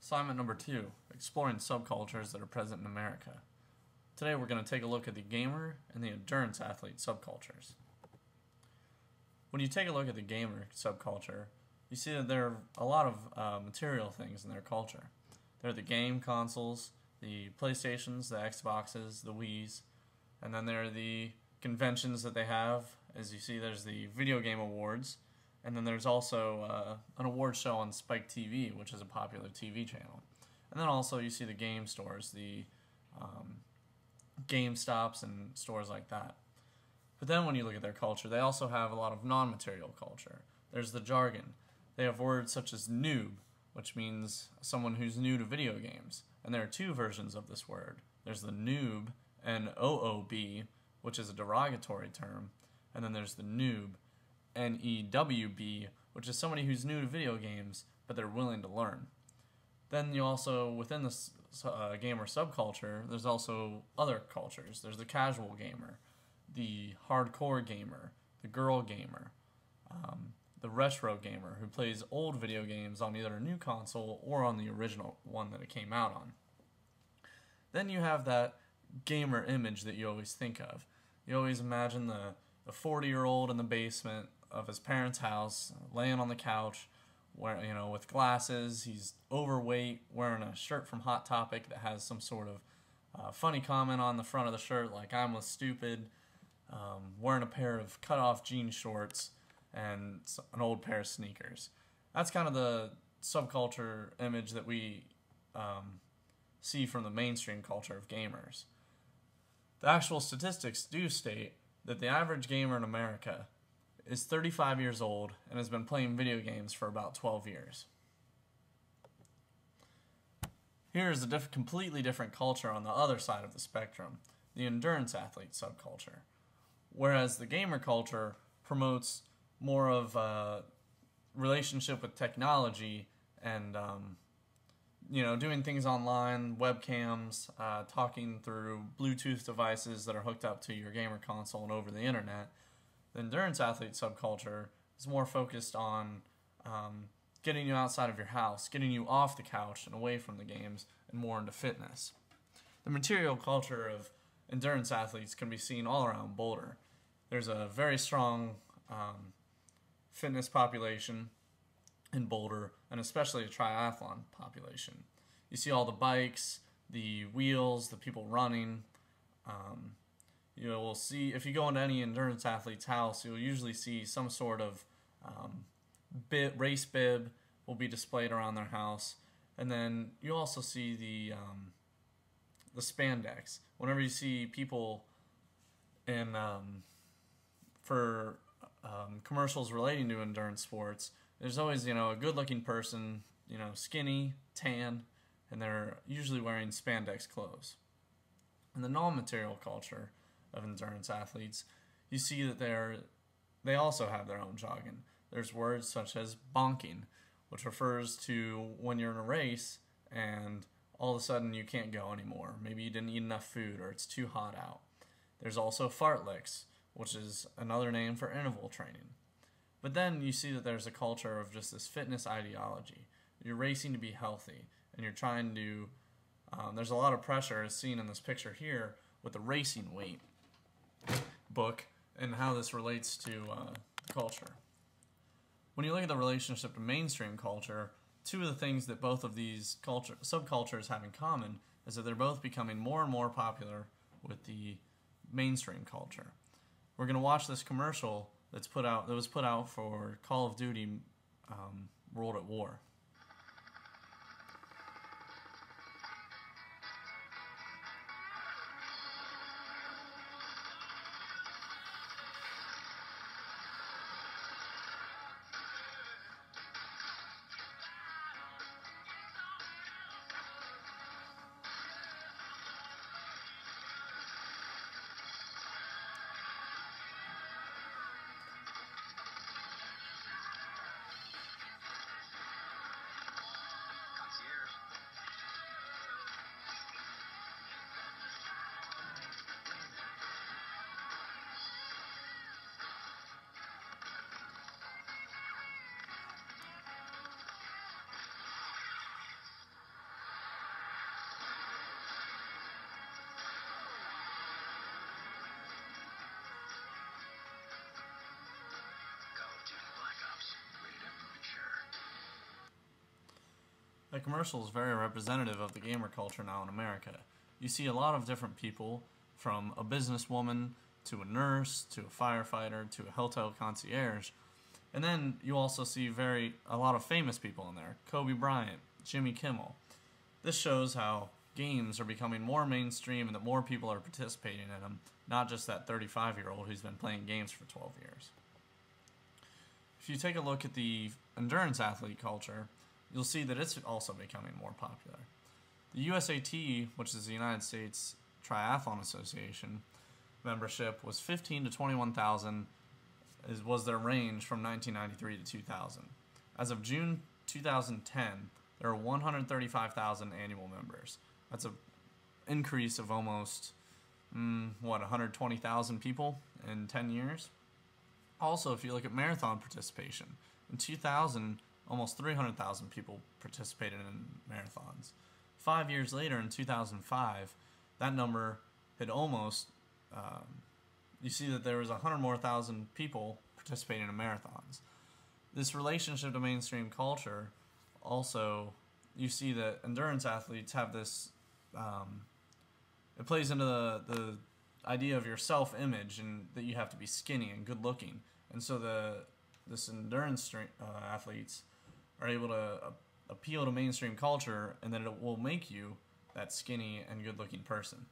Assignment number 2, exploring subcultures that are present in America. Today we're going to take a look at the gamer and the endurance athlete subcultures. When you take a look at the gamer subculture, you see that there are a lot of material things in their culture. There are the game consoles, the PlayStations, the Xboxes, the Wiis, and then there are the conventions that they have. As you see, there's the Video Game Awards, and then there's also an award show on Spike TV, which is a popular TV channel. And then also you see the game stores, the GameStops and stores like that. But then when you look at their culture, they also have a lot of non-material culture. There's the jargon. They have words such as noob, which means someone who's new to video games. And there are two versions of this word. There's the noob, N-O-O-B, which is a derogatory term. And then there's the noob, N-E-W-B, which is somebody who's new to video games, but they're willing to learn. Then you also, within this gamer subculture, there's also other cultures. There's the casual gamer, the hardcore gamer, the girl gamer, the retro gamer who plays old video games on either a new console or on the original one that it came out on. Then you have that gamer image that you always think of. You always imagine the 40-year-old in the basement of his parents' house, laying on the couch, with glasses. He's overweight, wearing a shirt from Hot Topic that has some sort of funny comment on the front of the shirt, like "I'm a stupid," wearing a pair of cut-off jean shorts and an old pair of sneakers. That's kind of the subculture image that we see from the mainstream culture of gamers. The actual statistics do state that the average gamer in America is 35 years old and has been playing video games for about 12 years. Here is a completely different culture on the other side of the spectrum, the endurance athlete subculture. Whereas the gamer culture promotes more of a relationship with technology and doing things online, webcams, talking through Bluetooth devices that are hooked up to your gamer console and over the internet. The endurance athlete subculture is more focused on getting you outside of your house, getting you off the couch and away from the games, and more into fitness. The material culture of endurance athletes can be seen all around Boulder. There's a very strong fitness population in Boulder, and especially a triathlon population. You see all the bikes, the wheels, the people running. You'll see, if you go into any endurance athlete's house, you'll usually see some sort of race bib will be displayed around their house. And then you also see the spandex. Whenever you see people in for commercials relating to endurance sports, there's always a good-looking person, skinny, tan, and they're usually wearing spandex clothes. In the non-material culture of endurance athletes, you see that they also have their own jargon. There's words such as bonking, which refers to when you're in a race and all of a sudden you can't go anymore. Maybe you didn't eat enough food or it's too hot out. There's also fartleks, which is another name for interval training. But then you see that there's a culture of just this fitness ideology. You're racing to be healthy, and you're trying to, there's a lot of pressure as seen in this picture here with the Racing Weight book and how this relates to the culture. When you look at the relationship to mainstream culture, two of the things that both of these subcultures have in common is that they're both becoming more and more popular with the mainstream culture. We're going to watch this commercial that was put out for Call of Duty World at War. That commercial is very representative of the gamer culture now in America. You see a lot of different people, from a businesswoman to a nurse to a firefighter to a hotel concierge, and then you also see a lot of famous people in there: Kobe Bryant, Jimmy Kimmel. This shows how games are becoming more mainstream and that more people are participating in them, not just that 35-year-old who's been playing games for 12 years. If you take a look at the endurance athlete culture, you'll see that it's also becoming more popular. The USAT, which is the United States Triathlon Association, membership was 15 to 21,000 was their range from 1993 to 2000. As of June 2010, there are 135,000 annual members. That's an increase of almost 120,000 people in 10 years. Also, if you look at marathon participation, in 2000, almost 300,000 people participated in marathons. 5 years later, in 2005, that number had almost, you see that there was 100,000 more people participating in marathons. This relationship to mainstream culture, also, you see that endurance athletes have this, it plays into the idea of your self-image and that you have to be skinny and good-looking. And so this endurance athletes are able to appeal to mainstream culture, and then it will make you that skinny and good-looking person.